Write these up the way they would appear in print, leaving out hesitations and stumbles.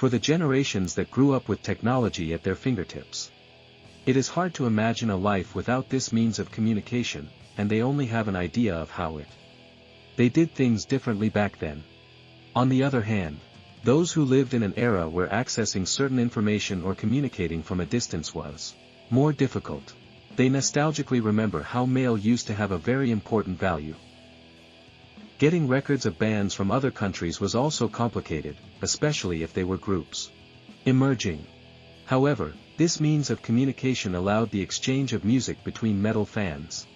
For the generations that grew up with technology at their fingertips, it is hard to imagine a life without this means of communication, and they only have an idea of how they did things differently back then. On the other hand, those who lived in an era where accessing certain information or communicating from a distance was more difficult, they nostalgically remember how mail used to have a very important value. Getting records of bands from other countries was also complicated, especially if they were groups emerging. However, this means of communication allowed the exchange of music between metal fans.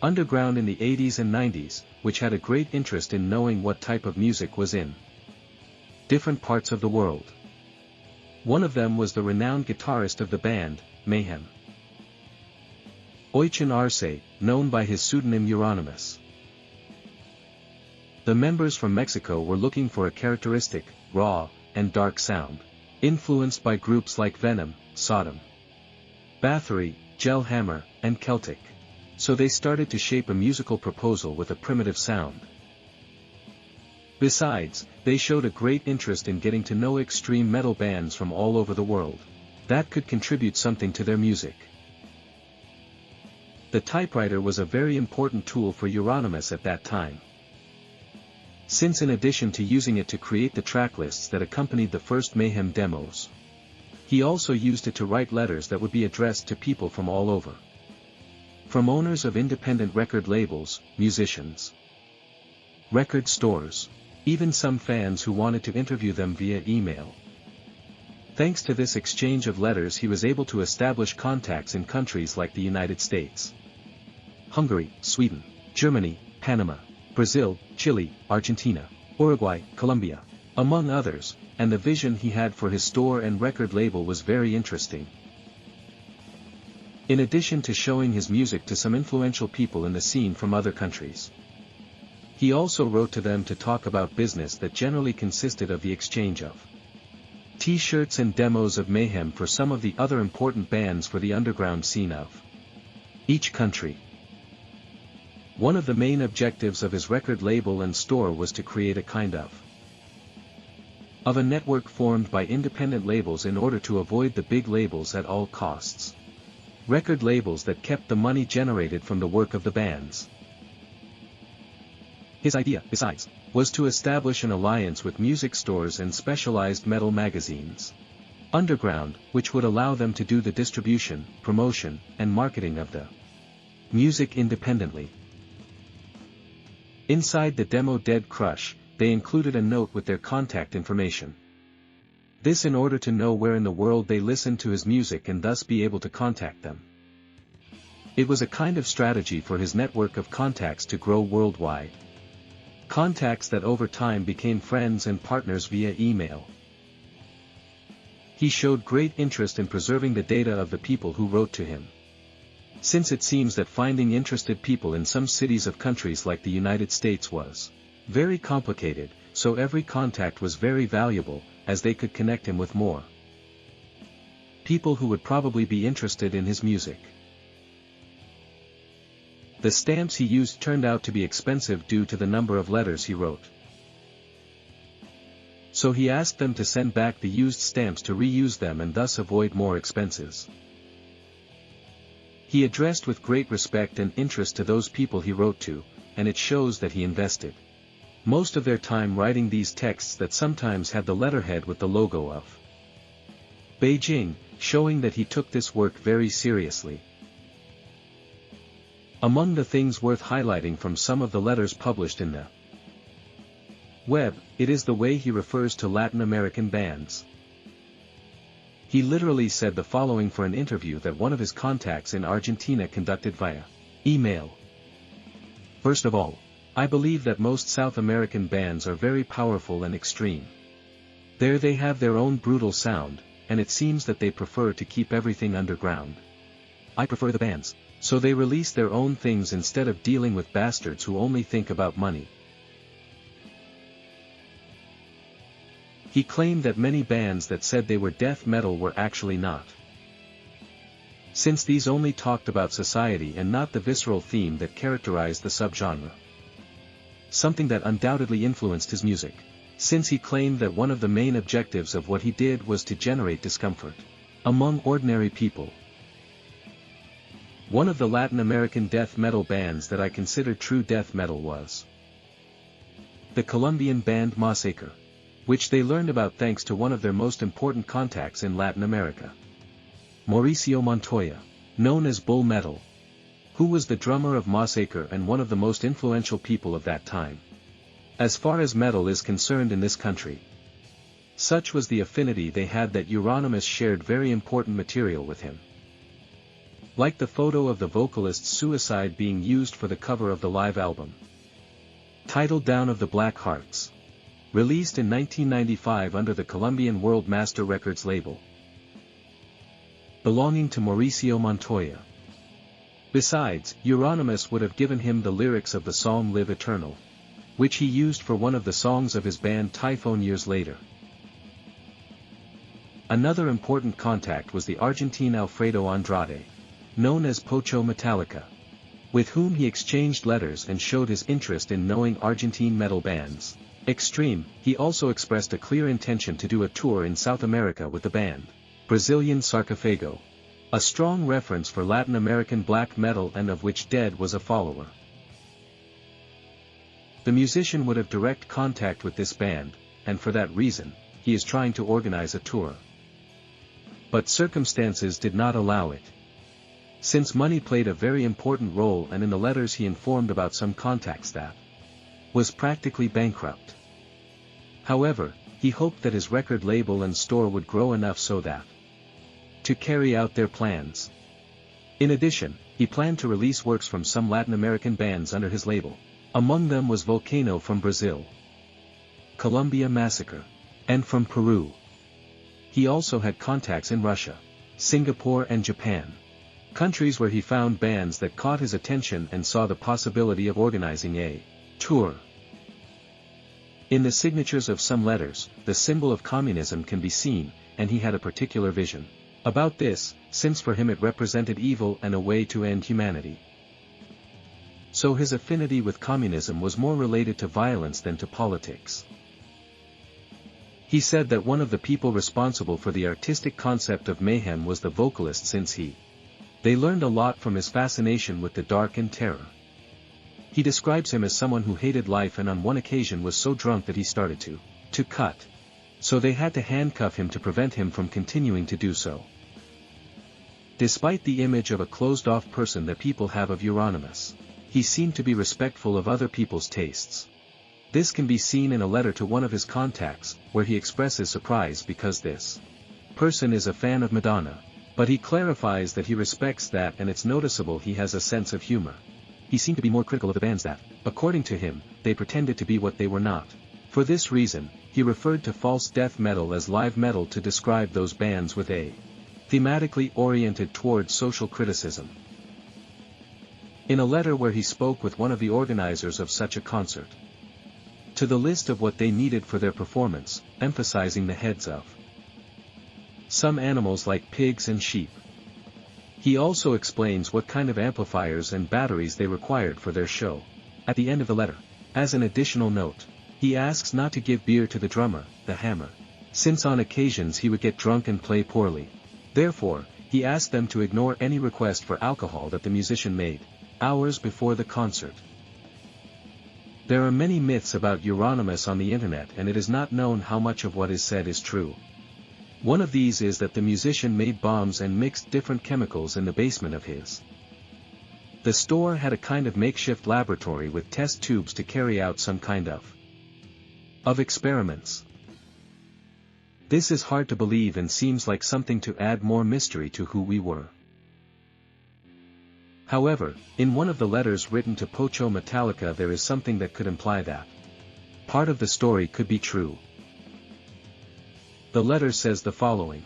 Underground in the 80s and 90s, which had a great interest in knowing what type of music was in different parts of the world. One of them was the renowned guitarist of the band, Mayhem, Euronymous'S, known by his pseudonym Uranomous. The members from Mexico were looking for a characteristic, raw, and dark sound, influenced by groups like Venom, Sodom, Bathory, Gel Hammer, and Celtic. So they started to shape a musical proposal with a primitive sound. Besides, they showed a great interest in getting to know extreme metal bands from all over the world that could contribute something to their music. The typewriter was a very important tool for Uranomous at that time, since in addition to using it to create the track lists that accompanied the first Mayhem demos, he also used it to write letters that would be addressed to people from all over. From owners of independent record labels, musicians, record stores, even some fans who wanted to interview them via email. Thanks to this exchange of letters, he was able to establish contacts in countries like the United States, Hungary, Sweden, Germany, Panama, Brazil, Chile, Argentina, Uruguay, Colombia, among others, and the vision he had for his store and record label was very interesting. In addition to showing his music to some influential people in the scene from other countries, he also wrote to them to talk about business that generally consisted of the exchange of T-shirts and demos of Mayhem for some of the other important bands for the underground scene of each country. One of the main objectives of his record label and store was to create a kind of a network formed by independent labels in order to avoid the big labels at all costs. Record labels that kept the money generated from the work of the bands. His idea, besides, was to establish an alliance with music stores and specialized metal magazines, underground, which would allow them to do the distribution, promotion, and marketing of the music independently. Inside the demo Dead Crush, they included a note with their contact information. This in order to know where in the world they listened to his music and thus be able to contact them. It was a kind of strategy for his network of contacts to grow worldwide. Contacts that over time became friends and partners via email. He showed great interest in preserving the data of the people who wrote to him, since it seems that finding interested people in some cities of countries like the United States was very complicated, so every contact was very valuable, as they could connect him with more people who would probably be interested in his music. The stamps he used turned out to be expensive due to the number of letters he wrote. So he asked them to send back the used stamps to reuse them and thus avoid more expenses. He addressed with great respect and interest to those people he wrote to, and it shows that he invested most of their time writing these texts that sometimes had the letterhead with the logo of Beijing, showing that he took this work very seriously. Among the things worth highlighting from some of the letters published in the web, it is the way he refers to Latin American bands. He literally said the following for an interview that one of his contacts in Argentina conducted via email. First of all, I believe that most South American bands are very powerful and extreme. There they have their own brutal sound, and it seems that they prefer to keep everything underground. I prefer the bands, so they release their own things instead of dealing with bastards who only think about money. He claimed that many bands that said they were death metal were actually not, since these only talked about society and not the visceral theme that characterized the subgenre. Something that undoubtedly influenced his music. since he claimed that one of the main objectives of what he did was to generate discomfort among ordinary people. One of the Latin American death metal bands that I consider true death metal was the Colombian band Massacre, which they learned about thanks to one of their most important contacts in Latin America, Mauricio Montoya, known as Bull Metal, who was the drummer of Massacre and one of the most influential people of that time, as far as metal is concerned in this country. Such was the affinity they had that Euronymous'S shared very important material with him. Like the photo of the vocalist's suicide being used for the cover of the live album, titled Down of the Black Hearts, released in 1995 under the Colombian World Master Records label, belonging to Mauricio Montoya. Besides, Euronymous'S would have given him the lyrics of the song Live Eternal, which he used for one of the songs of his band Typhoon years later. Another important contact was the Argentine Alfredo Andrade, known as Pocho Metallica, with whom he exchanged letters and showed his interest in knowing Argentine metal bands. Extreme. He also expressed a clear intention to do a tour in South America with the band Brazilian Sarcófago, a strong reference for Latin American black metal and of which Dead was a follower. The musician would have direct contact with this band, and for that reason, he is trying to organize a tour. But circumstances did not allow it, since money played a very important role, and in the letters he informed about some contacts that was practically bankrupt. However, he hoped that his record label and store would grow enough so that to carry out their plans. In addition, he planned to release works from some Latin American bands under his label. Among them was Volcano from Brazil, Colombia Massacre, and from Peru. He also had contacts in Russia, Singapore and Japan, countries where he found bands that caught his attention and saw the possibility of organizing a tour. In the signatures of some letters, the symbol of communism can be seen, and he had a particular vision about this, since for him it represented evil and a way to end humanity. So his affinity with communism was more related to violence than to politics. He said that one of the people responsible for the artistic concept of mayhem was the vocalist, since they learned a lot from his fascination with the dark and terror. He describes him as someone who hated life and on one occasion was so drunk that he started to cut. So they had to handcuff him to prevent him from continuing to do so. Despite the image of a closed-off person that people have of Euronymous'S, he seemed to be respectful of other people's tastes. This can be seen in a letter to one of his contacts, where he expresses surprise because this person is a fan of Madonna, but he clarifies that he respects that, and it's noticeable he has a sense of humor. He seemed to be more critical of the bands that, according to him, they pretended to be what they were not. For this reason, he referred to false death metal as live metal to describe those bands with a thematically oriented towards social criticism. In a letter where he spoke with one of the organizers of such a concert, to the list of what they needed for their performance, emphasizing the heads of some animals like pigs and sheep. He also explains what kind of amplifiers and batteries they required for their show. At the end of the letter, as an additional note, he asks not to give beer to the drummer, the hammer, since on occasions he would get drunk and play poorly. Therefore, he asked them to ignore any request for alcohol that the musician made hours before the concert. There are many myths about Euronymous'S on the internet, and it is not known how much of what is said is true. One of these is that the musician made bombs and mixed different chemicals in the basement of the store had a kind of makeshift laboratory with test tubes to carry out some kind of experiments. This is hard to believe and seems like something to add more mystery to who we were. However, in one of the letters written to Pocho Metallica there is something that could imply that part of the story could be true. The letter says the following: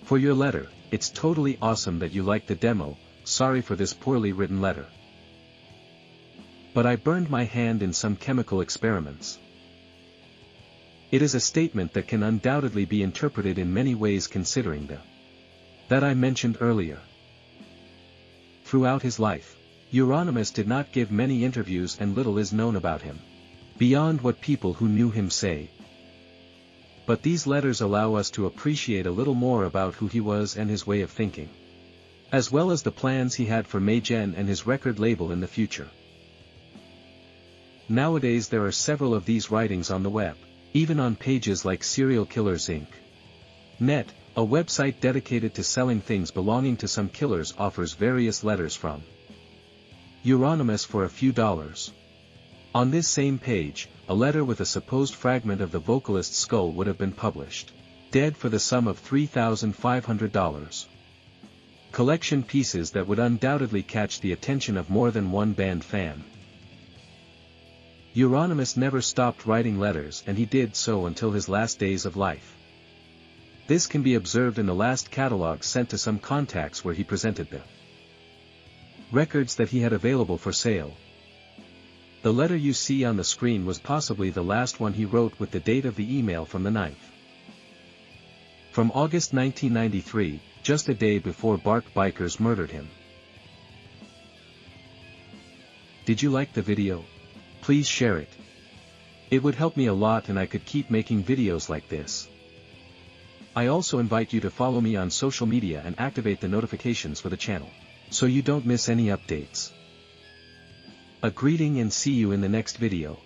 "For your letter, it's totally awesome that you liked the demo, sorry for this poorly written letter. But I burned my hand in some chemical experiments." It is a statement that can undoubtedly be interpreted in many ways considering that I mentioned earlier. Throughout his life, Euronymous'S did not give many interviews and little is known about him. beyond what people who knew him say. But these letters allow us to appreciate a little more about who he was and his way of thinking, as well as the plans he had for Mayhem and his record label in the future. Nowadays there are several of these writings on the web, even on pages like Serial Killers Inc. Net, a website dedicated to selling things belonging to some killers, offers various letters from Uranomous for a few dollars. On this same page, a letter with a supposed fragment of the vocalist's skull would have been published, dead, for the sum of $3,500. Collection pieces that would undoubtedly catch the attention of more than one band fan. Uranomous never stopped writing letters, and he did so until his last days of life. This can be observed in the last catalog sent to some contacts where he presented the records that he had available for sale. The letter you see on the screen was possibly the last one he wrote, with the date of the email from the 9th. From August 1993, just a day before Bark bikers murdered him. Did you like the video? Please share it. It would help me a lot and I could keep making videos like this. I also invite you to follow me on social media and activate the notifications for the channel, so you don't miss any updates. A greeting and see you in the next video.